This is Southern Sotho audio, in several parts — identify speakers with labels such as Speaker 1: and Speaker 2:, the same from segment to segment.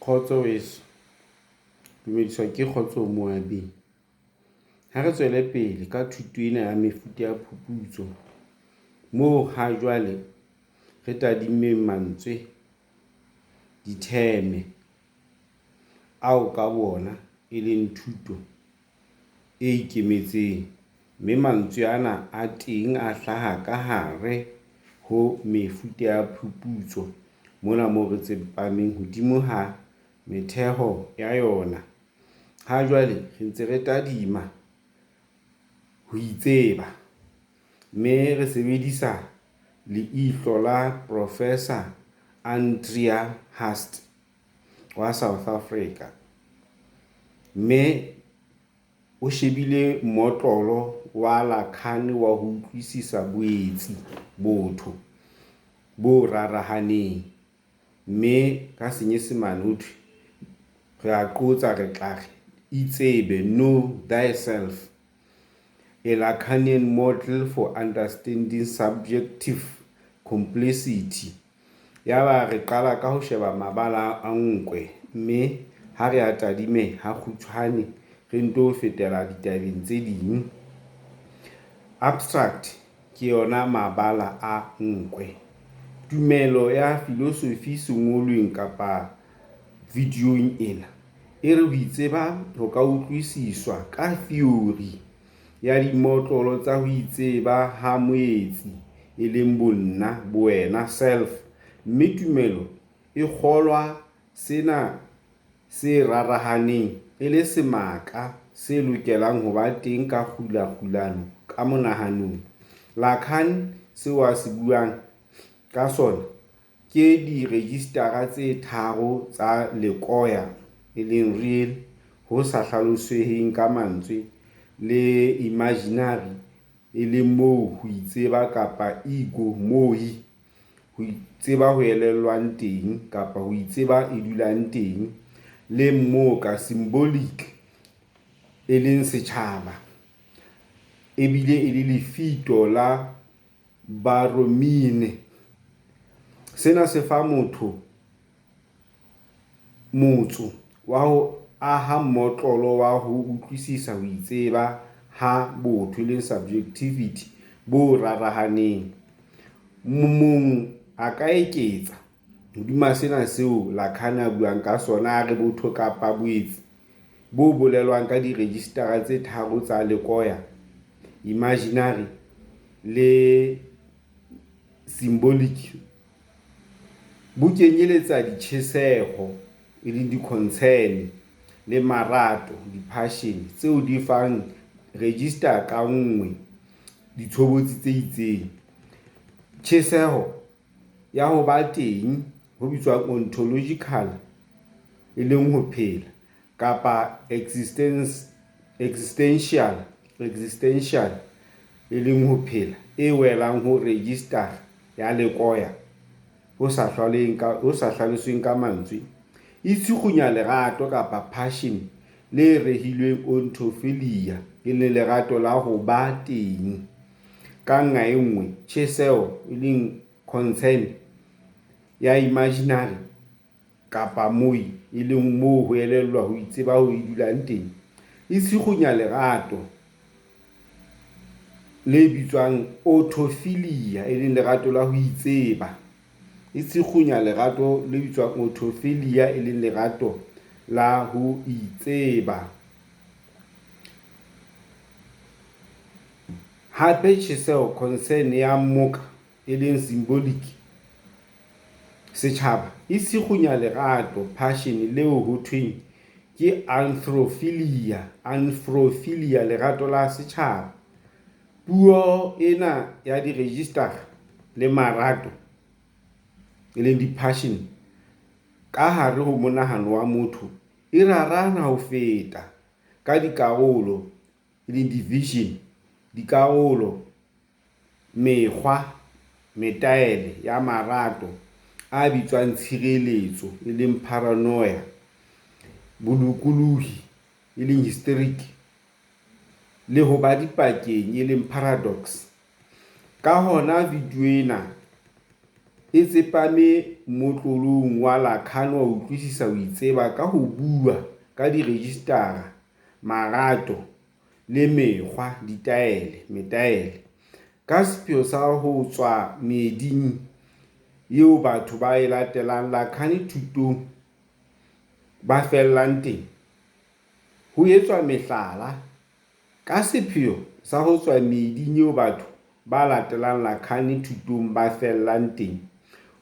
Speaker 1: Kgotso weso, dumediswa ke Kgotso Moabi. Ha re tswele pele ka thuto ena ya mefuta ya phuputso, moo ha jwale re tadimme mantswe ditheme ao ka bona e leng thuto e ikemetseng, mme mantswe ana a teng a hlaha ka hare ho mefuta ya phuputso mona moo re tsepameng hodimo ha metheho ya yona. Ha jwale re ntse re tadima ho itseba, mme re sebedisa leihlo la Professor Andrea Hust wa South Africa, mme o shebile mmotlolo wa Lacan wa ho utlwisisa boetsi botho bo rarahaneng, mme ka Senyesemane ho thwe re a qotsa re tla re itsebe, know thyself, a Lacanian model for understanding subjective complexity. Yaba re qala ka ho sheba mabala a nkwe, mme ha re a tadime ha kgutshwane re nto fetela ditabeng tse ding. Abstract ke yona mabala a nkwe. Tumelo ya filosofi sengolweng kapa videoing ena e re ho itseba ho ka utlwisiswa ka theory ya dimotlolo tsa ho itseba ha moetsi e leng bonna, bowena, self, mme tumelo e kgolwa sena se rarahaneng e le semaka se lokelang ho ba teng ka kgulano ka monahanong. Lacan seo a se buang ka sona ke di-registera tse tharo tsa lekoya, e leng real ho sa hlaloseheng ka mantswe, le imaginary e leng moo ho itseba kapa ego, moo ho itseba ho elellwang teng kapa ho itseba e dulang teng, le moo ka symbolic e leng setjhaba, ebile e le lefito la Borromini. Sena se fa motho motso wa ho aha mmotlolo wa ho utlwisisa ho itseba ha botho, le subjectivity, bo rarahaneng. Mong a ka eketsa hodima sena seo Lacan a buang ka sona, a re botho kapa boetsi bo bolelwang ka di-registera tse tharo tsa lekoya, imaginary le symbolic, bo kenyeletsa ditjheseho e leng di-concern le marato, di-passion, tseo di fang register ka nngwe ditshobotsi tse itseng. Tjheseho ya ho ba teng ho bitswang ontological, e leng ho phela, kapa existential e leng ho phela, e welang ho register ya lekoya ho sa hlalosweng ka mantswe. E tshikgunya lerato kapa passion le rehilweng ontophilia, e leng lerato la ho ba teng. Ka nqa e nngwe, tjheseho e leng concern ya imaginary kapa moi, e leng moo ho elellwa ho itseba ho e dulang teng, e tshikgunya lerato le bitswang autophilia, e leng lerato la ho itseba. E tshikgunya lerato le bitswang autophilia, e leng lerato la ho itseba. Hape tjheseho, concern ya mmoka, e leng symbolic, setjhaba, e tshikgunya lerato, passion, leo ho thweng ke anthropophilia, lerato la setjhaba. Puo ena ya di-register le marato, e leng di-passion, ka hare ho monahano wa motho e rarana ho feta ka dikarolo, e leng division, dikarolo, mekgwa, metaele ya marato a bitswang tshireletso, e leng paranoia, bolokolohi, e leng hysteric, le ho ba dipakeng, e leng paradox. Ka hona video ena e tsepame motlolong wa Lacan wa utlwisisa ho itseba ka ho bua ka diregistara, marato le mekgwa, metaele, ka sepheo sa ho tswa meeding eo batho ba e latelang Lacan thutong ba fellang teng. Ho etswa mehlala ka sepheo sa ho tswa meeding eo batho ba latelang Lacan thutong ba fellang teng.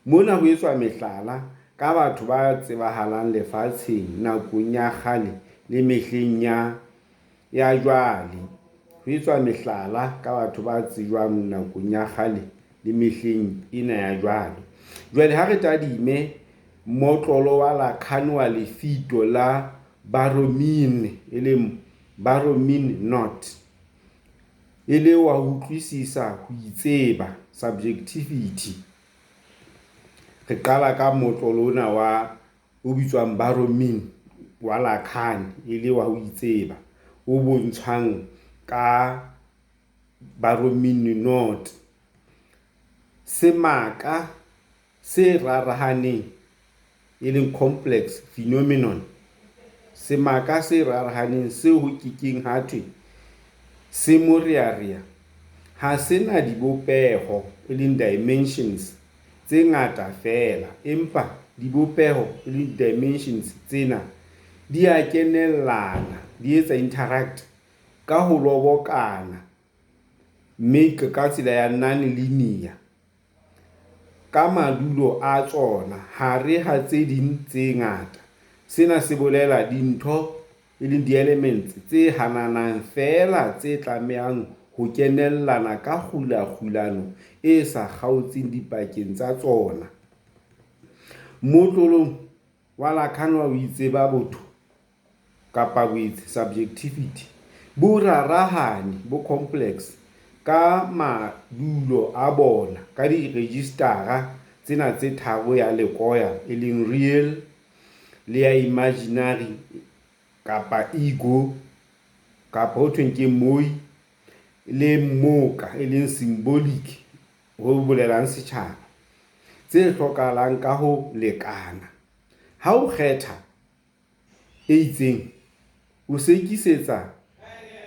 Speaker 1: Mona ho etswa mehlala ka batho ba tsebahalang lefatsheng nakong ya kgale le mehleng ya jwale. Ho etswa mehlala ka batho ba tsejwang nakong ya kgale le mehleng ena ya jwale. Jwale ha re tadime motlolo wa Lacan wa lefito la Baromin, e leng Baromin knot, e le wa ho utlwisisa ho itseba, subjectivity. Re qala ka motlolo ona o bitswang Baromin wa Lacan, e le wa ho itseba, o bontshwang ka Baromin knot. Semaka se rarahaneng, e leng complex phenomenon, semaka se rarahaneng seo ho kekeng ha thwe se moriaria ha se na dibopeho, e leng dimensions, tse ngata fela, empa dibopeho, e leng dimensions tsena, di a kenellana, di etsa interact ka ho lobokana, mme ka tsela ya non-linear ka madulo a tsona hare ha tse ding tse ngata. Sena se bolela dintho, e leng di-elements tse hananang fela tse tlamehang ho kenellana ka kgulano e sa kgaotseng dipakeng tsa tsona. Motlolong wa Lacan wa ho itseba botho kapa boetse, subjectivity, bo rarahane, bo complex ka madulo a bona, ka diregistara tsena tse tharo, ya lekoya, e leng real, le ya imaginary kapa ego, kapa ho thweng ke moi, le moka, e leng symbolic, ho bolelang setjhaba, tse hlokahalang ka ho lekana. Ha o kgetha e itseng, o sekisetsa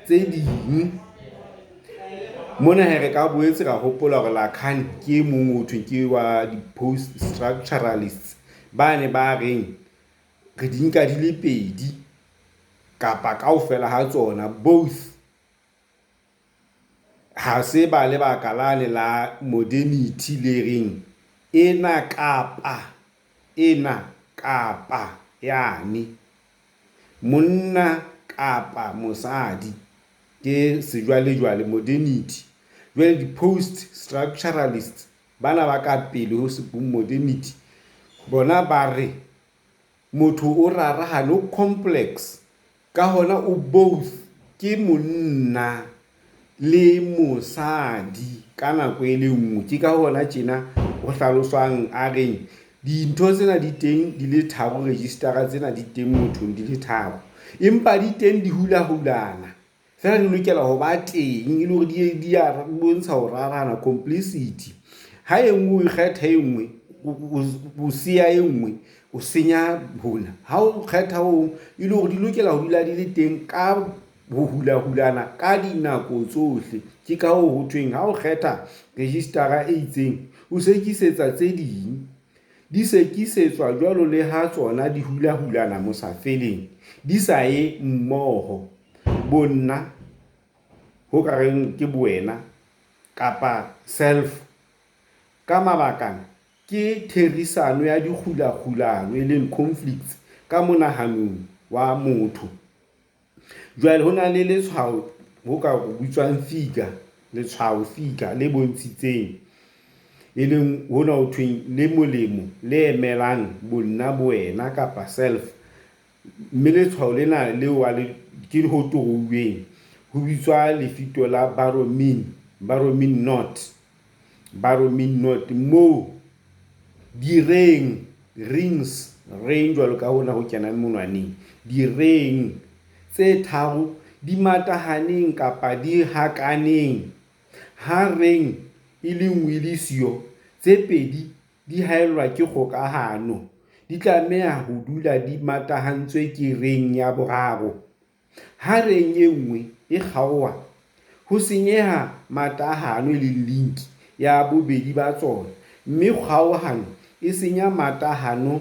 Speaker 1: tse ding. Mona re ka boetse ra hopola hore Lacan ke mong ho thweng ke wa di-post-structuralists, bane ba reng re di nka di le pedi kapa kaofela ha tsona, both. Ha se ba lebaka lane la modernity le reng ena kapa yane, monna kapa mosadi, ke sejwalejwale, modernity. Jwale di-post-structuralists bana ba ka pele ho modernity, bona ba re motho o rarahane, o complex, ka hona o both, ke monna le mosadi ka nako e le nngwe. Ke ka hona tjena ho hlaloswang a reng dintho tsena di teng di le tharo, registara tsena di teng mothong di le tharo, empa di teng di hulahulana fela, di lokela ho ba teng, e le hore di a bontsha ho rarahana, complicity. Ha e nngwe o kgetha e nngwe, o siya e nngwe, o senya hona. Ha o kgetha ho, e le hore di lokela ho dula di le teng ka ho hulahulana ka dinako tsohle. Ke ka ho thweng ha o kgetha registara e itseng, o sekisetsa tse ding, di sekisetswa jwalo le ha tsona di hulahulana mosafeleng, di sa ye mmoho. Bonna ho ka reng ke buena kapa self, ka mabakana ke therisano ya dikgulano, e leng conflicts, ka monahanong wa motho. Jwale ho na le letshwao ho ka bitswang figure, letshwao figure le bontshitseng, e leng hona ho thweng le molemo le emelang bonna boena kapa self. Mme letshwao lena leo ke ho torouweng, ho bitswa lefito la Baromin knot, mo rings jwalo ka hona ho kenang monwaneng, direng tse tharo di matahaneng kapa di hakaneng, ha reng e le nngwe le siyo, tse pedi di haellwa ke kgokahano di tlameha ho dula di matahantswe ke reng ya boraro. Ha reng e nngwe e kgaoha, ho senyeha matahano le link ya bobedi ba tsona, mme kgaohano e senya matahano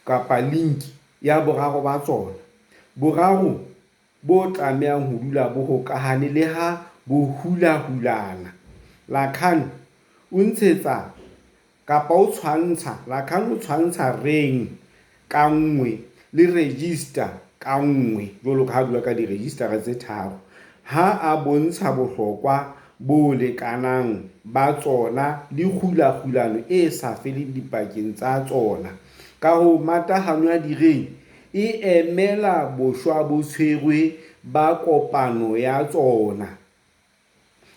Speaker 1: kapa link ya boraro ba tsona. Boraro bo tlamehang ho dula bo hokahane le ha bo hulahulana. Lacan o ntshetsa kapa o tshwantsha Lacan o tshwantsha reng ka nngwe le register ka nngwe jwalo ka ha dula ka di-register tse tharo, ha a bontsha bohlokwa bo lekanang ba tsona le kgulakgulano e sa feleng dipakeng tsa tsona. Ka ho matahano ya direng e emela boshwa bo tshwerwe ba kopano ya tsona.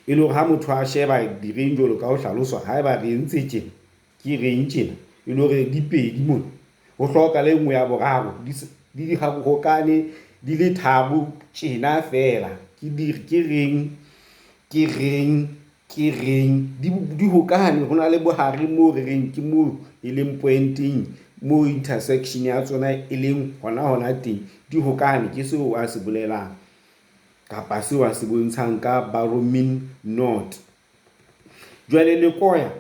Speaker 1: E le hore ha motho a sheba direng jwalo ka ho hlaloswa, haeba re ntse tjena ke reng tjena, e le hore di pedi mona ho hloka le nngwe ya boraro di hokane di le tharo tjena fela ke reng di hokahane. Ho na le bohare moo re reng ke moo e leng pointing, moo intersection ya tsona e leng hona teng, di hokahane ke seo a se bolelang kapa seo a se bontshang ka baromean note. Jwale lekoya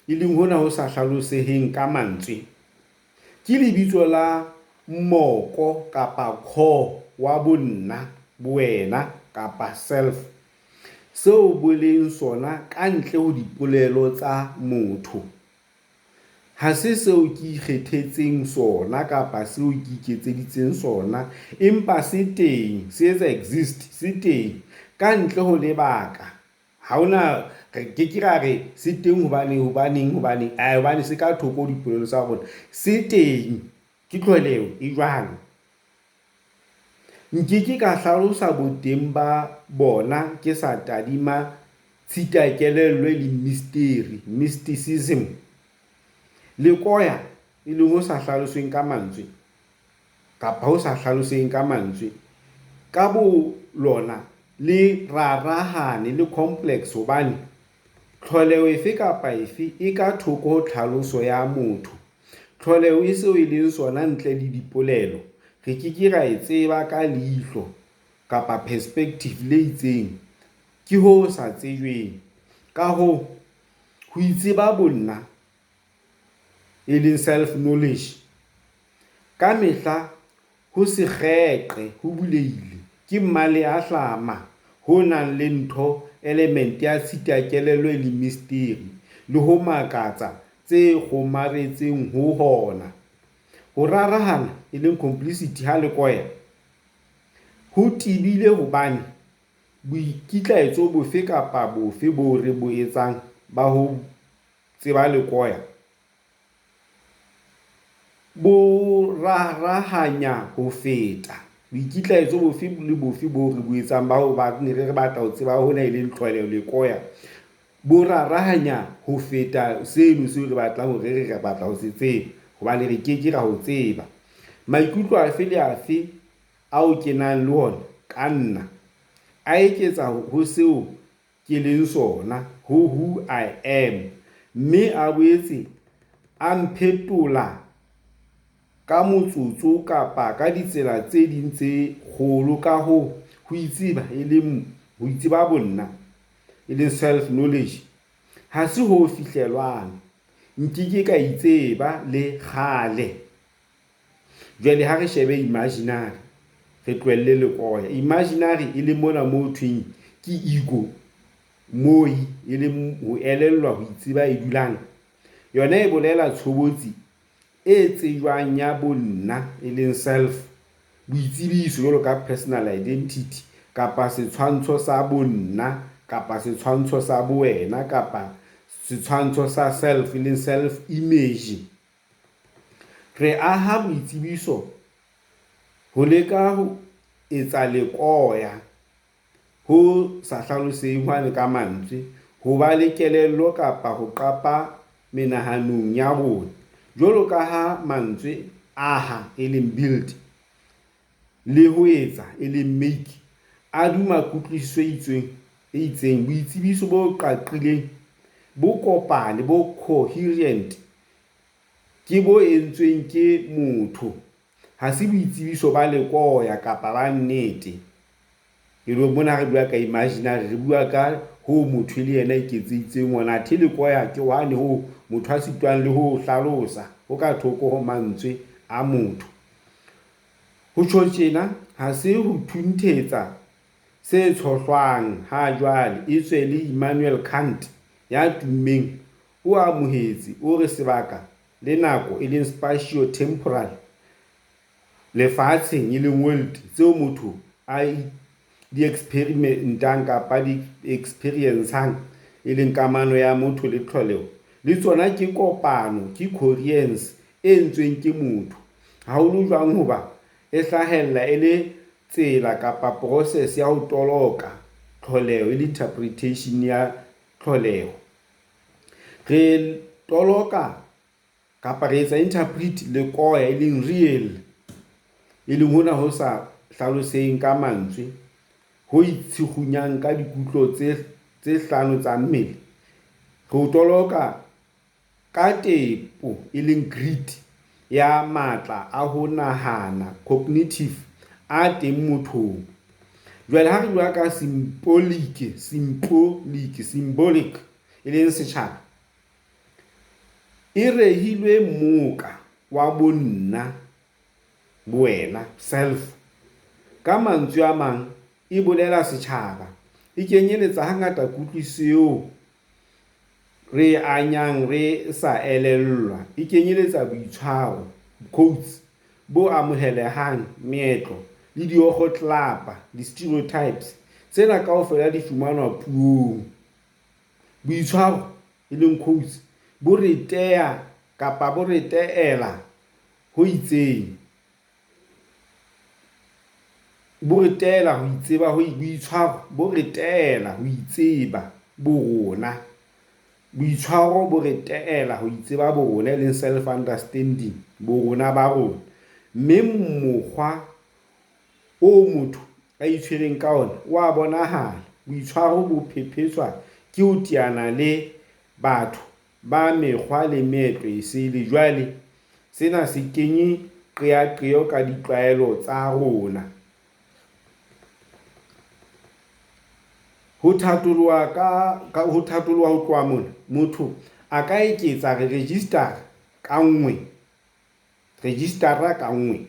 Speaker 1: e leng hona ho sa hlaloseheng ka mantswe, ke lebitso la mmoko kapa core wa bonna, wena kapa self, seo bo leng sona ka ntle ho dipolelo tsa motho. Ha se seo ke ikgethetseng sona kapa seo ke iketseditseng sona, empa se teng, se exist, se teng ka ntle ho lebaka. Ha ona ke ra re se teng hobane se ka thoko dipolelo tsa rona, se teng ke tlholeho e jwalo. Nkeke ka hlalosa boteng ba bona ke sa tadima tshita kelello le mysticism. Lekoya e leng ho sa hlalosweng ka mantswe kapa ho sa hlaloseng ka mantswe, ka bo lona le rarahane le complex hobane tlholeho efe kapa efe e ka thoko ho tlhaloso ya motho. Tlholeho e seo e leng sona ntle le dipolelo, re ke ra e tseba ka leihlo kapa perspective le itseng, ke ho sa tsejweng. Ka ho itseba bonna e leng self knowledge ka mehla ho se kgeqe, ho buleile ke mmale a hlama, ho nang le ntho element ya tshita kelello le mystery le ho makatsa tse kgomaretseng ho hona. Ho rarahana e leng complicity ha lekoya ho tibile hobane boikitlaetso bofe kapa bofe bo re bo etsang ba ho tseba lekoya bo rarahanya ho feta. Boikitlaetso bofe le bofe bo re bo etsang ba ho ba ne re batla ho tseba hona e leng tlholeho lekoya, bo rarahanya ho feta seno seo re batlang hore re batla ho se tseba, hobane re ke ra ho tseba. Maikutlo afe le afe ao ke nang le ona ka nna a eketsa ho seo ke leng sona, ho who I am, mme a boetse a mphetola ka motsotso kapa ka ditsela tse ding tse kgolo. Ka ho itseba e leng ho itseba bonna e leng self knowledge ha se ho fihlelwang, nkeke ka itseba le kgale. Jwale ha re shebe imaginary, re tlohelle lekoya. Imaginary e le mona moo thweng ke ego, moi e leng ho elellwa ho itseba e dulang, yona e bolela tshobotsi e tsejwang ya bonna e leng self, boitsebiso jwalo ka personal identity kapa setshwantsho sa bonna kapa setshwantsho sa bowena kapa setshwantsho sa self e leng self image. Re aha boitsebiso ho leka ho etsa lekoya ho sa hlaloseheng hwane ka mantswe, ho ba le kelello kapa ho qapa menahanong ya rona. Jwalo ka ha mantswe aha e leng build le ho etsa e leng make a duma kutlwisiso e itseng, boitsebiso bo qaqileng bo kopane, bo coherent ke bo entsweng ke motho, ha se boitsebiso ba lekoya kapa ba nnete. Ke lo mona re bua ka imaginary, re bua ka ho motho le yena iketseditseng ngwana. Athe lekoya ke wane ho motho a sitwang le ho hlalosa ho ka thoko ho mantswe a motho. Ho tjho tjena ha se ho thunthetsa se tshohlwang ha jwale. E tswe le Immanuel Kant ya tummeng o amohetse o re sebaka le nako e leng spatio-temporal, lefatsheng e leng world, tseo motho a di-experimentang kapa di-experiencang e leng kamano ya motho le tlholeho, le tsona ke kopano, ke coherence e entsweng ke motho. Haholo jwang hoba e hlahella e le tsela kapa process ya ho toloka tlholeho, e le interpretation ya tlholeho. Re toloka kapa re etsa interpret lekoya e leng real, e leng hona ho sa hlaloseheng ka mantswe, ho itshikgunyang ka dikutlo tse hlano tsa mmele. Ho toloka ka tepo e leng grit ya matla a ho nahana, cognitive, a teng mothong. Jwale ha re bua ka symbolic e leng setjhaba, e rehilwe mmoka wa bonna, wena, self. Ka mantswe a mang e bolela setjhaba, e kenyeletsa hangata kutlwisiso re anyang re sa elellwa, e kenyeletsa boitshwaro, quotes, bo amohelehang, meetlo le diokgotlapa, di-stereotypes. Tsena kaofela di fumanwa puong. Boitshwaro e leng quotes bo re tea kapa bo re teela ho itseng, bo re teela ho itseba, ho boitshwaro bo re teela ho itseba bo rona. Boitshwaro bo re teela ho itseba bo rona, le self understanding, bo rona ba rona. Mme mokgwa o motho a itshwereng ka ona wa bonahala. Boitshwaro bo phephetswa ke ho teana le batho ba mekgwa le meetlo e sele. Jwale sena se kenye qeaqeo ka ditlwaelo tsa rona. Ho thatolwa ho tloha mona, motho a ka eketsa registara ka nngwe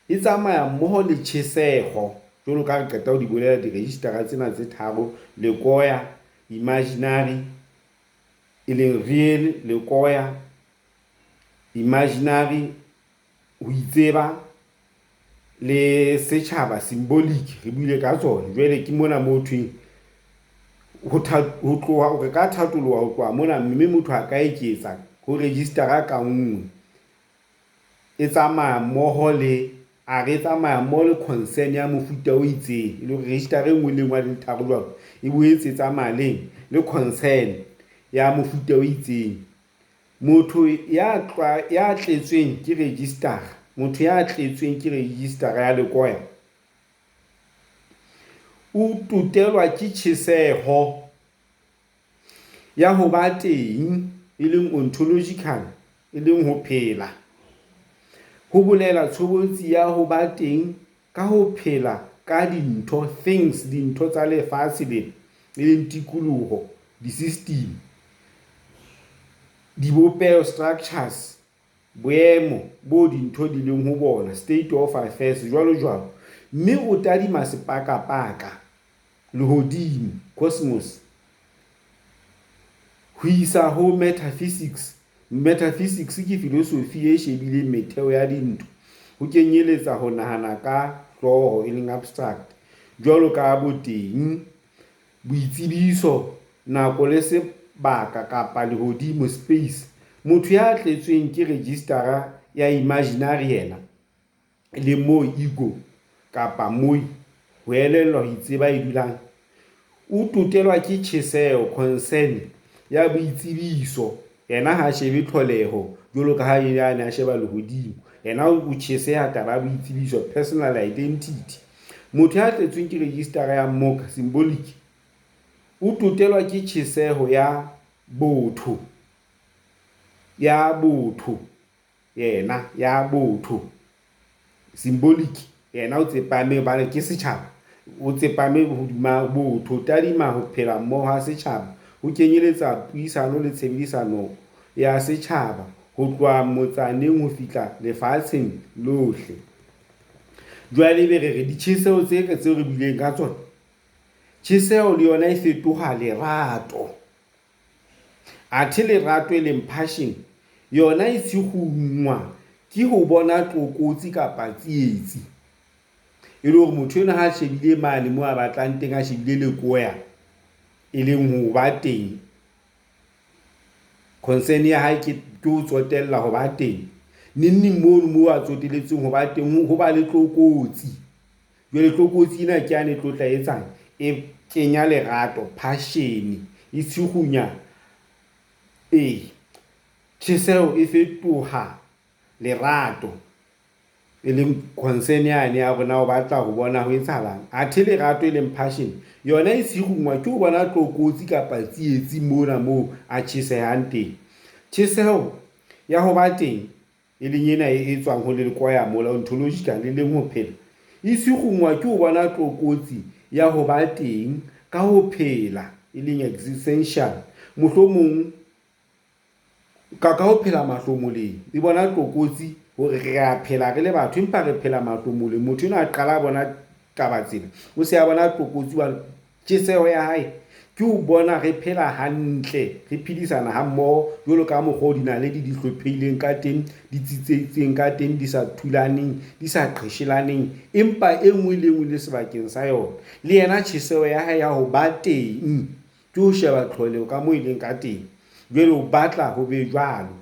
Speaker 1: e tsamaya mmoho le tjheseho. Jwalo ka re qeta ho di bolela di-registara tsena tse tharo: lekoya, imaginary e leng real, lekoya, imaginary, ho itseba, le setjhaba, symbolic, re buile ka tsona. Jwale ke mona mo thweng ho tloha re ka thatoloha ho tloha mona, mme motho a ka eketsa ho registara ka nngwe e tsamaya mmoho le concern ya mofuta o itseng. E le hore registara e nngwe le nngwe le tharo jwalo e boetse tsamaya le concern ya mofuta o itseng. Motho ya tletsweng ke registara ya lekoya o tutelwa ke tjheseho ya ho ba teng, e leng ontological, e leng ho phela. Ho bolela tshobotsi ya ho ba teng ka ho phela ka dintho, things, dintho tsa lefatshe le leng tikoloho, di-system, dibopeho, structures, boemo bo dintho di leng ho bona, state of affairs, jwalo jwalo. Mme o tadima sepakapaka, lehodimo, cosmos, ho isa ho metaphysics. Metaphysics ke philosophy e shebileng metheo ya dintho, ho kenyeletsa ho nahana ka hlooho, e leng abstract, jwalo ka boteng, boitsebiso, nako le sebaka kapa lehodimo, space. Motho ya tletsweng ke registara ya imaginary yena, le mo ego kapa moi, ho elellwa, ho itseba e dulang, o tutelwa ke tjheseho, concern ya boitsebiso. Yena ha shebe tlholeho jwalo ka ha yena a sheba lehodimo, yena o tjheseha taba ya boitsebiso, personal identity. Motho ya tletsweng ke registara ya mmoka, symbolic, o tutelwa ke tjheseho ya botho, yena ya botho, symbolic, yena o tsepame hobane ke setjhaba, o tsepame hodima botho, tadima ho phela mmoho ha setjhaba, ho kenyeletsa puisano le tshebedisano ya setjhaba ho tloha motsaneng ho fihla lefatsheng lohle. Jwale be re ditjheseho tseo re bileng ka tsona, tjheseho le yona e fetoha lerato. Athe lerato e leng passion yona e tshikgungwa ke ho bona tlokotsi kapa tsietsi, e le hore motho enwa ha shebile mane moo a batlang teng, a shebile lekoya e leng ho ba teng, concern ya hae ke ho tsotella ho ba teng, neng moo a tsoteletseng ho ba teng ho ba le tlokotsi. Jwale tlokotsi ena ke yane tlo tla etsang, e kenya lerato, passion, e tshikgunya tjheseho e fetoha lerato, e leng concern yane ya rona o batla ho bona ho etsahalang. Athe lerato e leng passion yona e tshikgungwa ke ho bona tlokotsi kapa tsietsi mona moo a tjhesehang teng. Tjheseho ya ho ba teng e leng ena e etswang ho lekoya mola ontological e leng ho phela, e tshikgungwa ke ho bona tlokotsi ya ho ba teng ka ho phela e leng existential, mohlomong ka ho phela mahlomoleng, e bona tlokotsi hore re a phela re le batho empa re phela mahlomoleng. Motho enwa a qala a bona taba tsena, o se a bona tlokotsi wa tjheseho ya hae ke ho bona re phela hantle, re phedisana ha mmoho jwalo ka mokgwa o dinaledi di hlopheileng ka teng, di tsitsitseng ka teng, di sa thulaneng, di sa qeshelaneng, empa e nngwe le nngwe le sebakeng sa yona. Le yena tjheseho ya hae ya ho ba teng ke ho sheba tlholeho ka moo e leng ka teng, jwale o batla ho be jwalo.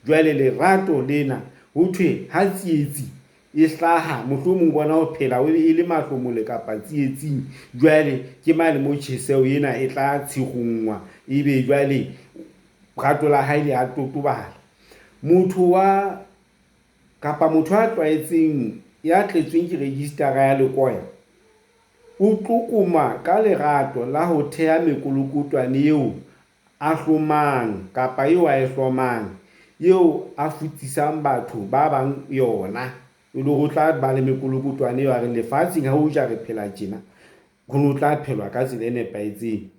Speaker 1: Jwale lerato lena ho thwe ha tsietsi e hlaha, mohlomong bona ho phela e le mahlomole kapa tsietsing, jwale ke mane mo tjheseho ena e tla tshikgungwa, ebe jwale rato la hae le a totobala. Motho a tlwaetseng ya tletsweng ke registara ya lekoya o tlokoma ka lerato la ho theha mekolokotwane eo a hlomang kapa eo a e hlomang, eo a futsisang batho ba bang yona. E le ho tla ba le mekolokotwane eo a re lefatsheng ha ho ja re phela tjena, ho no tla phelwa ka tsela e nepahetseng.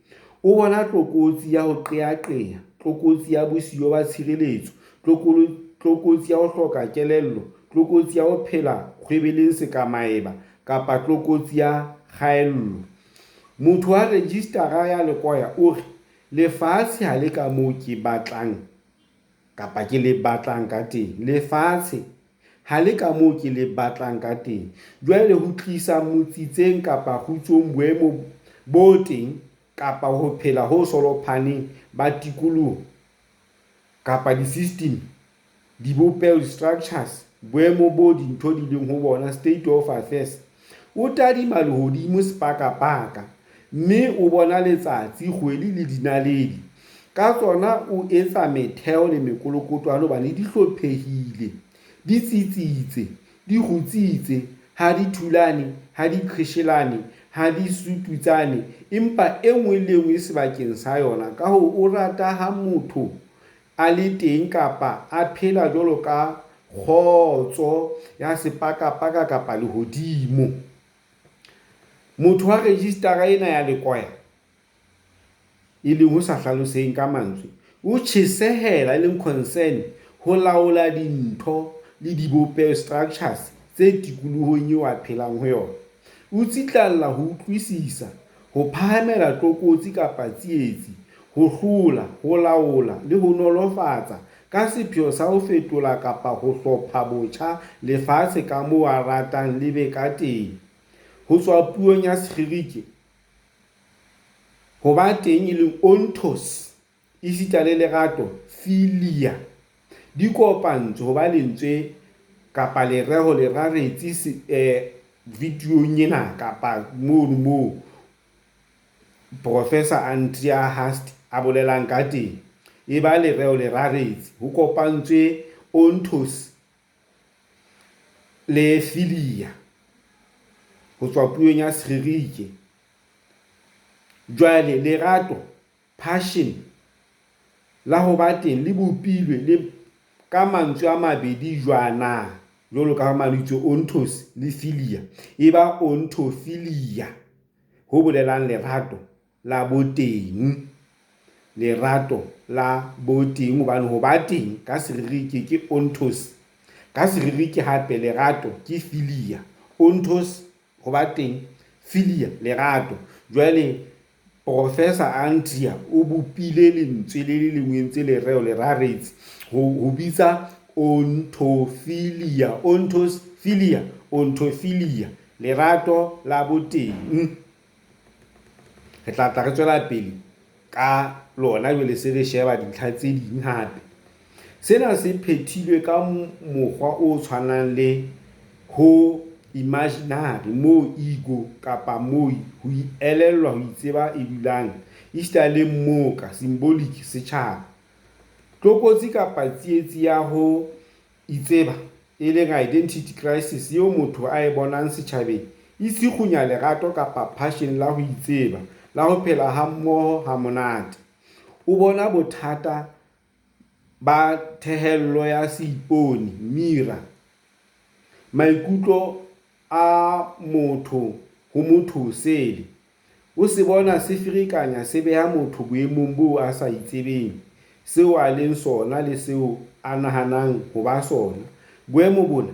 Speaker 1: O bona tlokotsi ya ho qeaqea, tlokotsi ya bosiyo ba tshireletso, tlokotsi ya ho hloka kelello, tlokotsi ya ho phela kgwebeleng seka maeba kapa tlokotsi ya kgaello. Motho wa registara ya lekoya o re lefatshe ha le ka moo ke batlang kapa ke le batlang ka teng, lefatshe ha le ka moo ke le batlang ka teng. Jwale ho tlisa motsitseng kapa kgutsong boemo bo teng kapa ho phela ho solophaneng ba tikoloho kapa di-system, dibopeho, structures, boemo bo dintho di leng ho bona, state of affairs. O tadima lehodimo sepakapaka, mme o bona letsatsi, kgwedi le dinaledi. Ka tsona o etsa metheo le mekolokotwane hobane di hlophehile, di tsitsitse, di kgutsitse, ha di thulane, ha di qeshelane, ha di sututsane, empa e nngwe le nngwe sebakeng sa yona. Ka ho o rata ha motho a le teng kapa a phela jwalo ka kgotso ya sepakapaka kapa lehodimo. Motho wa registara ena ya lekoya e leng ho sa hlaloseheng ka mantswe, o tjhesehela e leng concern ho laola dintho le dibopeho, structures tse tikolohong eo a phelang ho yona. O tsitlalla ho utlwisisa, ho phahamela tlokotsi kapa tsietsi, ho hlola, ho laola le ho nolofatsa ka sepheo sa ho fetola kapa ho hlopha botjha lefatshe ka moo a ratang le be ka teng. Ho tswa puong ya Sekgiriki, ho ba teng e leng ontos esita le lerato, philia, di kopantswe ho ba lentswe kapa lereho le raretse videong ena kapa moo Professor Andrea Hust a bolelang ka teng. E ba lereho le raretse, ho kopantswe ontos le philia ho tswa puong ya Sekgiriki. Jwale lerato, passion, la ho ba teng le bopilwe le ka mantswe a mabedi jwana jwalo ka mabitso ontos le philia eba ontophilia ho bolelang lerato la boteng. Lerato la boteng hobane ho ba teng ka seririki ke ontos, ka seririki hape lerato ke philia. Ontos ho ba teng, philia lerato. Jwale Professor Andrea o bopile lentswe le lengwe ntse le reo le raretse ho bitsa ontophilia, ontos philia, ontophilia lerato la boteng. Re tla re tswela pele ka lona jwale se re sheba dintlha tse ding hape. Sena se phethilwe ka mokgwa o tshwanang le ho imaginary mo ego kapa mo ho elellwa ho itseba e dulang ista le moka symbolic setjhaba. Tlokotsi kapa tsietsi ya ho itseba e leng identity crisis eo motho a e bonang setjhabeng e sikgunya lerato kapa passion la ho itseba la ho phela ha mmoho ha monate. O bona bothata ba thehello ya seipone mira, maikutlo a motho ho motho sele. O se bona se firikanya se beha motho boemong bo a sa itsebeng, seo a leng sona le seo a nahanang ho ba sona. Boemo bona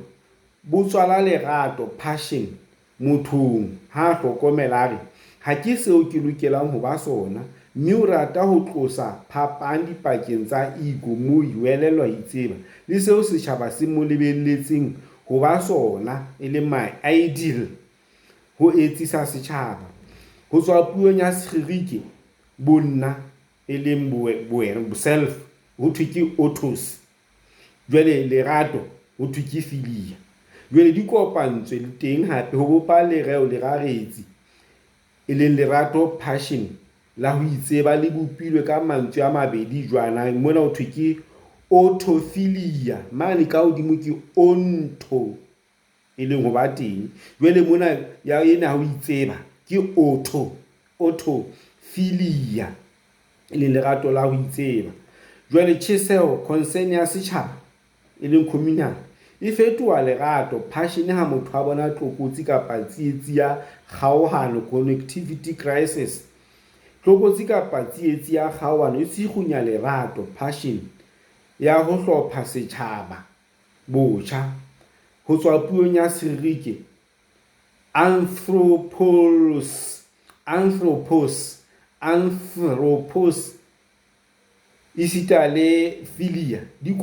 Speaker 1: bo tswala lerato passion mothong ha hlokomela re ha ke seo ke lokelang ho ba sona, mme o rata ho tlosa phapang dipakeng tsa ego mo iwelelwa itseba le seo setjhaba se mo lebelletseng ho ba sona e le my ideal ho etsisa setjhaba. Ho tswa puong ya seririki bonna e leng boena self ho thwe ke autos, jwale lerato ho thwe ke philia. Jwale di kopantswe le teng hape ho bopa lereo le raretsi e leng lerato passion la ho itseba le bopilwe ka mantswe a mabedi jwana. Mona ho thwe ke ontophilia, mane ka hodimo ke onto e leng ho ba teng. Jwale mona ya ena ho itseba ke ontophilia e leng lerato la ho itseba. Jwale tjheseho concern ya setjhaba e leng communal e fetoha lerato passion ha motho a bona tlokotsi kapa tsietsi ya kgaohano connectivity crisis. Tlokotsi kapa tsietsi ya kgaohano e sikgunya lerato passion ya ho hlopha setjhaba botjha. Ho tswa puong ya seririki anthropos isita le philia di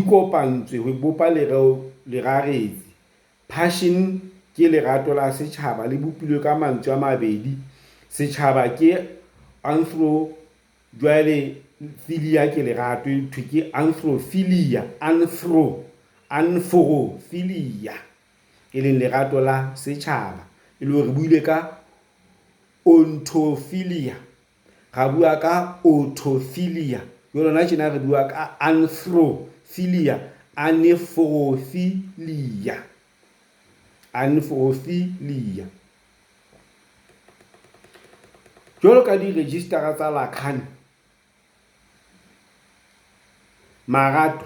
Speaker 1: kopantswe ho bopa lereo le raretsi. Passion ke lerato la setjhaba le bopilwe ka mantswe a mabedi, setjhaba ke anthro, jwale philia ke lerato e thwe ke anthrophilia, anthrophilia e leng lerato la setjhaba. E le hore buile ka ontophilia, ra bua ka ontophilia, yona tjena re bua ka anthrophilia, anthrophilia. Jwalo ka di-registera tsa Lacan, marato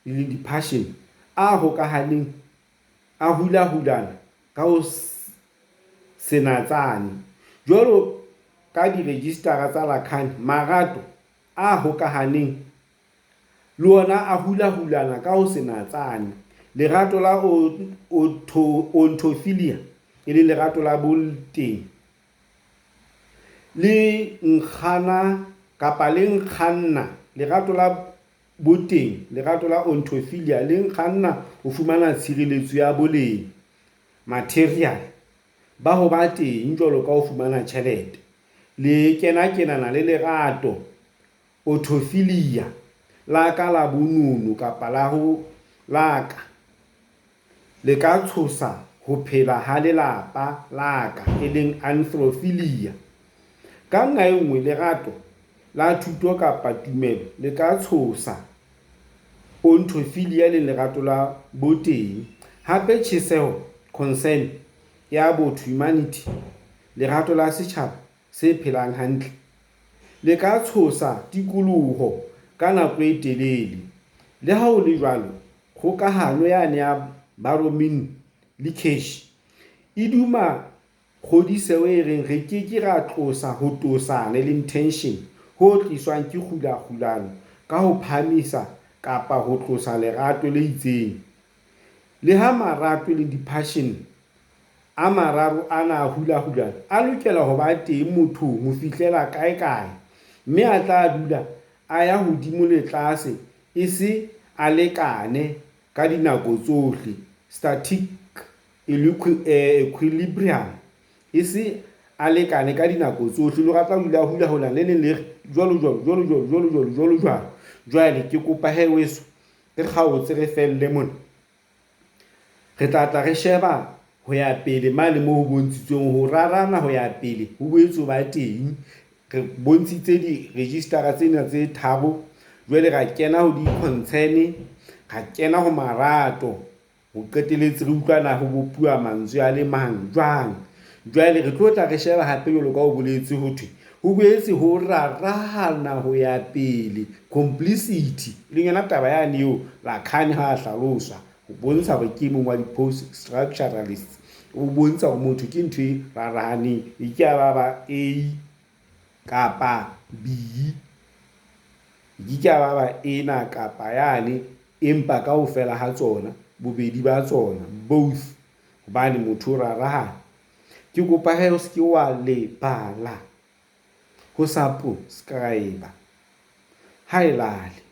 Speaker 1: le di-passion a hokahaneng a hulahulana ka ho senatsane. Jwalo ka di-registera tsa Lacan, marato a hokahaneng le ona a hulahulana ka ho senatsane. Lerato la ontophilia e le lerato la boteng le nkgana kapa le nkganna, lerato la boteng, lerato la ontophilia le nkganna ho fumana tshireletso ya boleng material ba ho ba teng jwalo ka ho fumana tjhelete. Le kenana le lerato ontophilia la ka la bonono kapa la ho laka le ka tshosa ho phela ha lelapa laka e leng anthrophilia. Ka nqa e nngwe lerato la thuto kapa tumelo le ka tshosa ontophilia le lerato la boteng. Hape tjheseho concern ya botho humanity, lerato la setjhaba se phelang hantle le ka tshosa tikoloho ka nako e telele. Le ha o le jwalo, kgokahano yane ya baromin le cache e duma kgodiseho e reng re ke ra tlosa ho tosana le intention ho tliswang ke kgulano ka ho phamisa kapa ho tlosa lerato le itseng. Le ha marato le di-passion a mararo ana a hulahulana a lokela ho ba teng mothong ho fihlela kae, mme a tla dula a ya hodimo le tlase, e se a lekane ka dinako tsohle, static equilibrium, e se a lekane ka dinako tsohle. Le rata dula hulahulana le leng le jwalo. Jwale ke kopa he weso re kgaotse re felle mona, re tlatla re sheba ho ya pele mane moo ho bontshitsweng ho rarana ho ya pele ho boetse ba teng. Re bontshitse di-register-a tsena tse tharo, jwale ra kena ho di-concern, ra kena ho marato, ho qetelletse re utlwana ho bopuwa mantswe a le mang jwang. Jwale re tlo tla re sheba hape jwalo ka ho boletse ho thwe ho boetse ho rarahana ho ya pele, complicity le yona taba yane eo Lacan ha a hlaloswa ho bontsha hore ke mong wa di-post structuralists, o bontsha hore motho ke ntho e rarahaneng, e ke ba A kapa B, ke ba ena kapa yane, empa kaofela ha tsona, bobedi ba tsona, both, hobane motho o rarahana. Ke kopa he o se wa lebala ho subscribe ha e lale.